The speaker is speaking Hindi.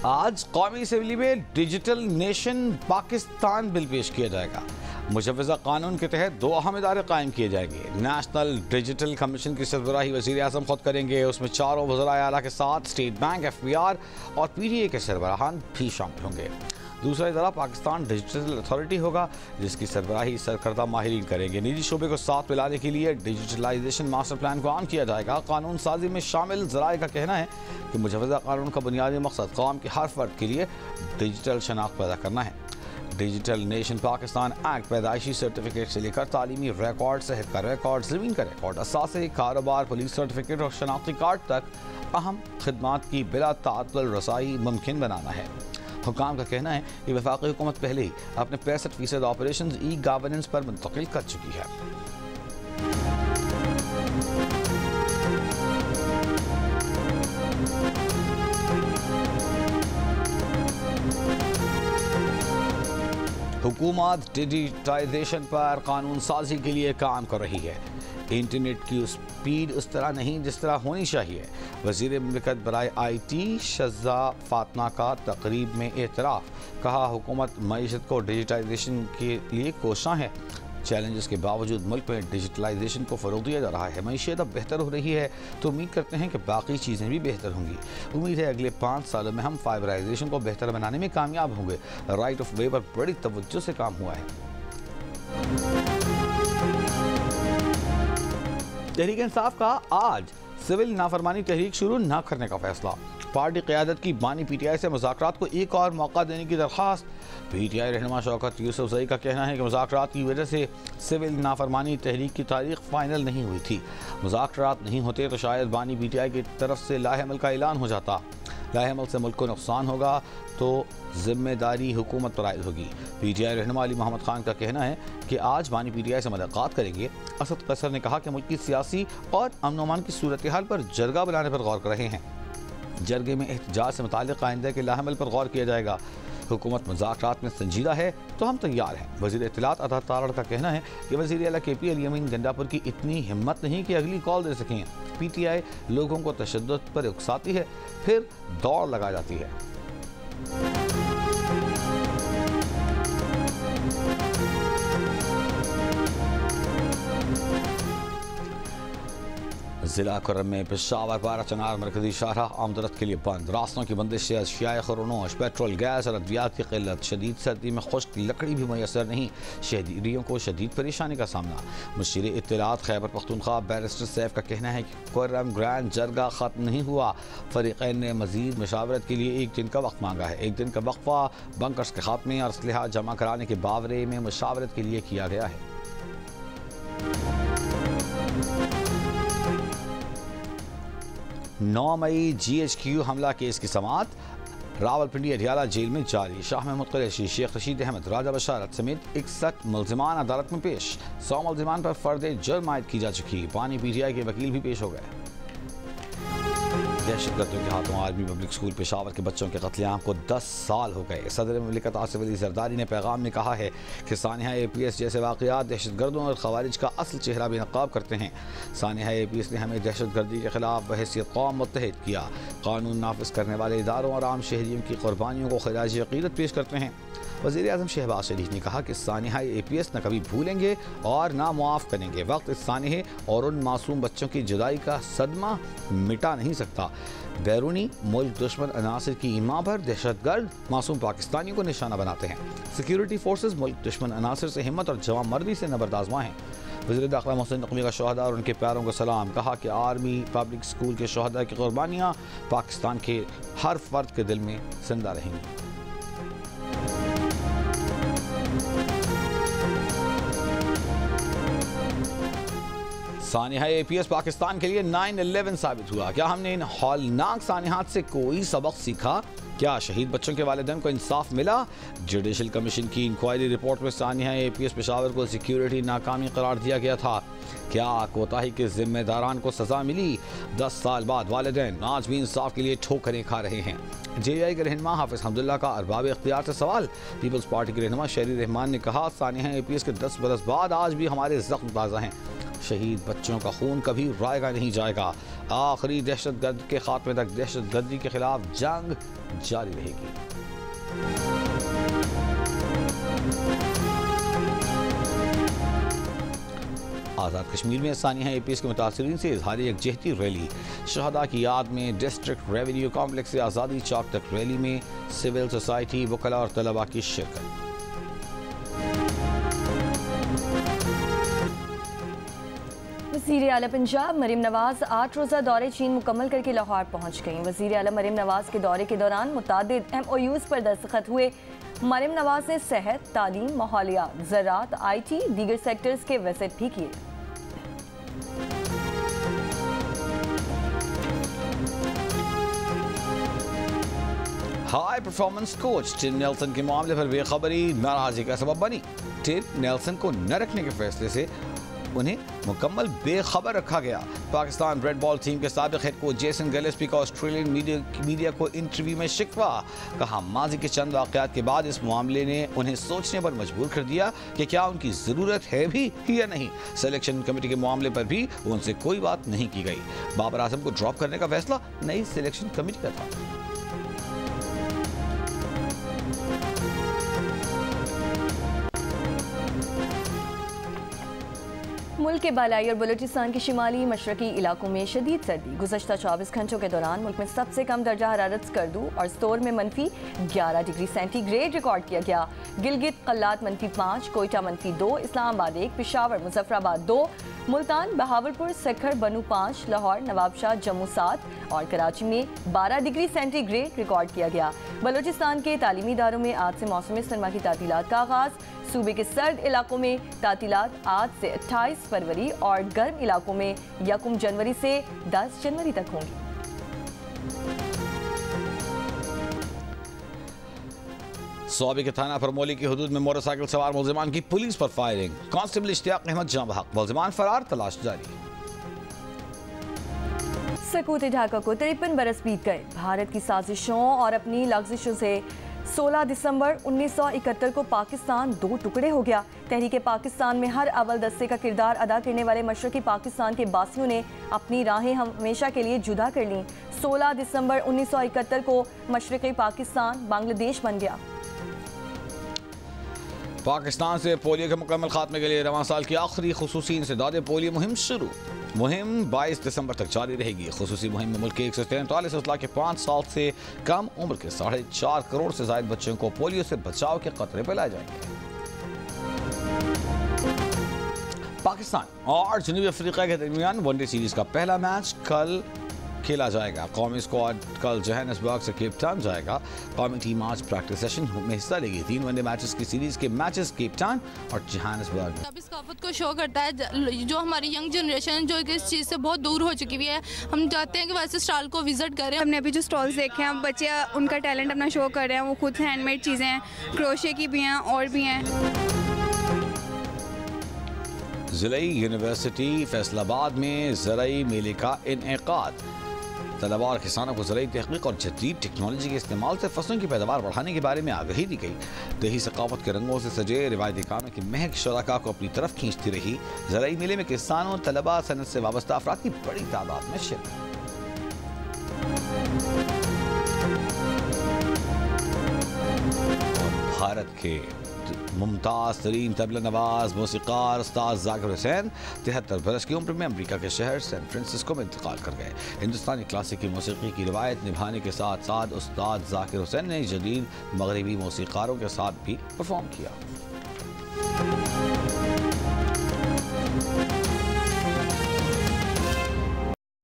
आज कौमी असम्बली में डिजिटल नेशन पाकिस्तान बिल पेश किया जाएगा। मुजव्वज़ा कानून के तहत 2 अहम इदारे कायम किए जाएंगे। नेशनल डिजिटल कमीशन की सरबराही वज़ीर आज़म खुद करेंगे। उसमें 4 वज़राए आला के साथ स्टेट बैंक, FBR और PTA के सरबराहान भी शामिल होंगे। दूसरा इदारा पाकिस्तान डिजिटल अथॉरिटी होगा, जिसकी सरबराही सरकर्दा माहिरीन करेंगे। निजी शोबे को साथ मिलाने के लिए डिजिटलाइजेशन मास्टर प्लान को आम किया जाएगा। कानून साजी में शामिल ज़राए का कहना है कि मुजव्वज़ा कानून का बुनियादी मकसद कौम के हर फर्द के लिए डिजिटल शनाख्त पैदा करना है। डिजिटल नेशन पाकिस्तान एक्ट पैदाइशी सर्टिफिकेट से लेकर तालीमी रिकॉर्ड, सेहत का रिकॉर्ड, ज़मीन का रिकॉर्ड, असासे, कारोबार, पुलिस सर्टिफिकेट और शनाख्ती कार्ड तक अहम खिदमात की बिला ताअत्तुल रसाई मुमकिन बनाना है। हुकाम का कहना है कि वफाकी हुकूमत पहले ही अपने 65% ऑपरेशन ई गवर्नेंस पर मुंतकिल कर चुकी है। हुकूमत डिजिटाइजेशन पर कानून साजी के लिए काम कर रही है। इंटरनेट की स्पीड उस तरह नहीं जिस तरह होनी चाहिए। वज़ीर मुमलिकत बराए IT शज़ा फातमा का तकरीब में एतराफ़, कहा हुकूमत मईशत को डिजिटाइजेशन के लिए कोशां है। चैलेंजेस के बावजूद मुल्क में डिजिटलाइजेशन को फ़रोग़ दिया जा रहा है। मईशत अब बेहतर हो रही है तो उम्मीद करते हैं कि बाकी चीज़ें भी बेहतर होंगी। उम्मीद है अगले 5 सालों में हम फाइबराइजेशन को बेहतर बनाने में कामयाब होंगे। राइट ऑफ वे पर बड़ी तवज्जो से काम हुआ है। तहरीक इंसाफ का आज सिविल नाफरमानी तहरीक शुरू न करने का फैसला। पार्टी क़यादत की बानी PTI से मुज़ाकरात को एक और मौका देने की दरख्वास्त। PTI रहनुमा शौकत यूसुफज़ई का कहना है कि मुज़ाकरात की वजह से सिविल नाफरमानी तहरीक की तारीख फ़ाइनल नहीं हुई थी। मुज़ाकरात नहीं होते तो शायद बानी PTI की तरफ से लाहेमल का ऐलान हो जाता। लाहेमल से मुल्क को नुकसान होगा तो जिम्मेदारी हुकूमत पर आयद होगी। PTI रहनुमा अली मोहम्मद खान का कहना है कि आज बानी PTI से मुलाकात करेंगे। असद कैसर ने कहा कि मुल्क की सियासी और अमन अमान की सूरत हाल पर जरगा बनाने पर गौर कर रहे हैं। जरगे में एहतजाज से मुताल्लिक़ आइंदा के लाहेमल पर गौर किया जाएगा। हुकूमत मुज़ाकरात में संजीदा है तो हम तैयार हैं। वज़ीर इत्तलात अता तारड़ का कहना है कि वज़ीर आला KP अली अमीन गंडापुर की इतनी हिम्मत नहीं कि अगली कॉल दे सकें। PTI लोगों को तशद्दुद पर उकसाती है, फिर दौड़ लगा जाती है। ज़िला कुर्रम में पेशावर बारा चनार मरकजी शाहराह आमदरत के लिए बंद। रास्तों की बंदिश से अशियाए खुरनोश, पेट्रोल, गैस और अद्वियात की किल्लत। शदीद सर्दी में खुश्क लकड़ी भी मैसर नहीं, शहरियों को शदीद परेशानी का सामना। मुशीर इत्तलात खैबर पख्तूनख्वा बैरिस्टर सैफ का कहना है कि कुर्रम ग्रैंड जरगा ख़त्म नहीं हुआ। फरीक़ैन ने मज़ीद मशावरत के लिए 1 दिन का वक्त मांगा है। 1 दिन का वक्फा बंकर्स के खात्मे और असलहा जमा कराने के बावरे में मशावरत के लिए किया गया है। 9 मई GHQ हमला केस की समाअत। रावलपिंडी अडियाला जेल में जारी। शाह महमूद कुरैशी, शेख रशीद अहमद, राजा बशारत समेत 61 मुल्जिमान अदालत में पेश। 100 मुल्जिमान पर फर्द जुर्म आयद की जा चुकी। बानी PTI के वकील भी पेश हो गए। दहशतगर्दों के हाथों आर्मी पब्लिक स्कूल पेशावर के बच्चों के कत्लेआम को 10 साल हो गए। सदर मुमलिकत आसिफ अली जरदारी ने पैगाम में कहा है कि सानिहा APS जैसे वाक़यात दहशतगर्दों और खवारिज का असल चेहरा भी नक़ाब करते हैं। सानिहा APS ने हमें दहशतगर्दी के खिलाफ बहैसियत कौम मुत्तहिद किया। कानून नाफिज करने वाले इदारों और आम शहरियों की कुर्बानियों को खिराज अक़ीदत पेश करते हैं। वज़ीर आज़म शहबाज शरीफ ने कहा कि सानिहा APS न कभी भूलेंगे और ना मुआफ़ करेंगे। वक्त इस सानिहे और उन मासूम बच्चों की जुदाई का सदमा मिटा नहीं सकता। बैरूनी मुल्क दुश्मन अनासर की ईमा पर दहशतगर्द मासूम पाकिस्तानियों को निशाना बनाते हैं। सिक्योरिटी फोर्सेस मुल्क दुश्मन अनासर से हिम्मत और जवान मर्दी से नबरदाज़मा हैं। वज़ीर दाखिला मोहसिन नक़वी का शहदा और उनके प्यारों को सलाम। कहा कि आर्मी पब्लिक स्कूल के शहदा की कुर्बानियाँ पाकिस्तान के हर फर्द के दिल में जिंदा रहेंगी। सानिहा APS पाकिस्तान के लिए 9/11 साबित हुआ। क्या हमने इन हौलनाक सानिहात से कोई सबक सीखा? क्या शहीद बच्चों के वालिदैन को इंसाफ मिला? जुडिशल कमीशन की इंक्वायरी रिपोर्ट में सानिहा APS पेशावर को सिक्योरिटी नाकामी करार दिया गया था। क्या कोताही के जिम्मेदारान को सजा मिली? 10 साल बाद वालिदैन आज भी इंसाफ के लिए ठोकरें खा रहे हैं। JI के रहनुमा हाफिज हमदुल्ला का अरबाब इख्तियार से सवाल। पीपल्स पार्टी के रहनुमा शहरी रहमान ने कहा सानिहा APS के 10 बरस बाद आज भी हमारे जख्म ताज़ा हैं। शहीद बच्चों का खून कभी रायगा नहीं जाएगा। आखिरी दहशतगर्द के खात्मे तक दहशतगर्दी के खिलाफ जंग जारी रहेगी। आज़ाद कश्मीर में सानिया APS के मुतासरीन से इजहारी यकजहती रैली। शहदा की याद में डिस्ट्रिक्ट रेवेन्यू कॉम्प्लेक्स से आज़ादी चौक तक रैली में सिविल सोसाइटी, वकला और तलबा की शिरकत। वज़ीर आला पंजाब मरीम नवाज 8 रोज़ा दौरे चीन मुकम्मल करके लाहौर पहुँच गईं। वज़ीर आला मरीम नवाज के दौरे के दौरान मुतादिद MOUs पर दस्तखत हुए। मरीम नवाज ने सेहत, तालीम, माहौलियात, ज़राअत, IT, दीगर सेक्टर्स के विजिट भी किए। High performance coach Tim Nelson के मामले पर बेखबरी नाराजगी का सबब बनी। टिम नेल्सन को न रखने के फैसले से उन्हें मुकम्मल बेखबर रखा गया। पाकिस्तान रेड बॉल टीम के साबिक हेड कोच जेसन गिलेस्पी का ऑस्ट्रेलियन मीडिया को इंटरव्यू में शिकवा। कहा, माजी के चंद वाक़यात के बाद इस मामले ने उन्हें सोचने पर मजबूर कर दिया कि क्या उनकी ज़रूरत है भी या नहीं। सिलेक्शन कमेटी के मामले पर भी उनसे कोई बात नहीं की गई। बाबर आजम को ड्रॉप करने का फैसला नई सिलेक्शन कमेटी का था। मुल्क के बालाई और बलूचिस्तान के शिमाली मशरकी इलाकों में शदीद सर्दी। गुज़श्ता 24 घंटों के दौरान मुल्क में सबसे कम दर्जा हरारत स्कर्दू और स्टोर में -11 डिग्री सेंटीग्रेड रिकॉर्ड किया गया। गिलगित कल्लात -5, कोयटा -2, इस्लामाबाद 1, पेशावर मुजफ्फराबाद 2, मुल्तान, बहावलपुर, सखर, बनू 5, लाहौर, नवाबशाह, जम्मू 7 और कराची में 12 डिग्री सेंटीग्रेड रिकॉर्ड किया गया। बलूचिस्तान के तालीमी इदारों में आज से मौसम सरमा की तातीलात का आगाज़। सूबे के सर्द इलाकों में तातीलात आज से 28 फरवरी और गर्म इलाकों में 1 जनवरी से 10 जनवरी तक होंगी। सौबे के थाना फरमोली की हदूद में मोटरसाइकिल सवार मुल्जिमान की पुलिस पर फायरिंग। कांस्टेबल इश्तियाक अहमद जाँ बहक, मुल्जिमान फरार, तलाश जारी। सकूत ढाका को 53 बरस बीत गए। भारत की साजिशों और अपनी लग्जिशों से 16 दिसंबर 1971 को पाकिस्तान 2 टुकड़े हो गया। तहरीक पाकिस्तान में हर अव्वल दस्ते का किरदार अदा करने वाले मशरकी पाकिस्तान के बासियों ने अपनी राहें हमेशा के लिए जुदा कर लीं। 16 दिसंबर 1971 को मशरकी पाकिस्तान बांग्लादेश बन गया। पाकिस्तान से पोलियो के मुकम्मल खात्मे के लिए रवां साल की आखिरी खुसूसी इंसदाद पोलियो मुहिम शुरू। मुहिम 22 दिसंबर तक जारी रहेगी। खुसूसी मुहिम में मुल्क के 143 अजला के 5 साल से कम उम्र के 4.5 करोड़ से ज्यादा बच्चों को पोलियो से बचाव के खतरे पिलाए जाएंगे। पाकिस्तान और जनूबी अफ्रीका के दरमियान वनडे सीरीज का पहला मैच कल खेला जाएगा। कौमी स्क्वाड कल जोहानिसबर्ग से केप टाउन जाएगा। कौमी टीम आज प्रैक्टिस सेशन में हिस्सा लेगी। 3 वनडे मैचेस की सीरीज के मैचेस केप टाउन और जोहानिसबर्ग में। अब इस काफत को शो करता है जो हमारी यंग जनरेशन जो इस चीज़ से बहुत दूर हो चुकी हुई है। हम चाहते हैं कि वैसे स्टॉल को विजिट करें। हमने अभी जो स्टॉल्स देखे हैं, बच्चे उनका टैलेंट अपना शो कर रहे हैं। वो खुद हैंडमेड चीज़ें हैं, क्रोशे की भी हैं और भी हैं। ज़िलाई यूनिवर्सिटी फैसलाबाद में ज़राई मेले का इनेकाद। तलबा और किसानों को ज़राई तहक़ीक़ और जदीद टेक्नोलॉजी के इस्तेमाल से फसलों की पैदावार बढ़ाने के बारे में आगाही दी गई। दही सकाफत के रंगों से सजे रिवायती कामों की महक शरका को अपनी तरफ खींचती रही। ज़राई मेले में किसानों, तलबा, सनत से वाबस्ता अफराद की बड़ी तादाद में शिरकत। भारत के मुमताज़ तरीन तबला नवाज मौसीक़ार उस्ताद ज़ाकिर हुसैन 73 बरस की उम्र में अमेरिका के शहर सैन फ्रांसिस्को में इंतकाल कर गए। हिंदुस्तानी क्लासिकी मौसीक़ी की रिवायत निभाने के साथ साथ उस्ताद ज़ाकिर हुसैन ने जदीद मगरबी मौसीक़ारों के साथ भी परफॉर्म किया।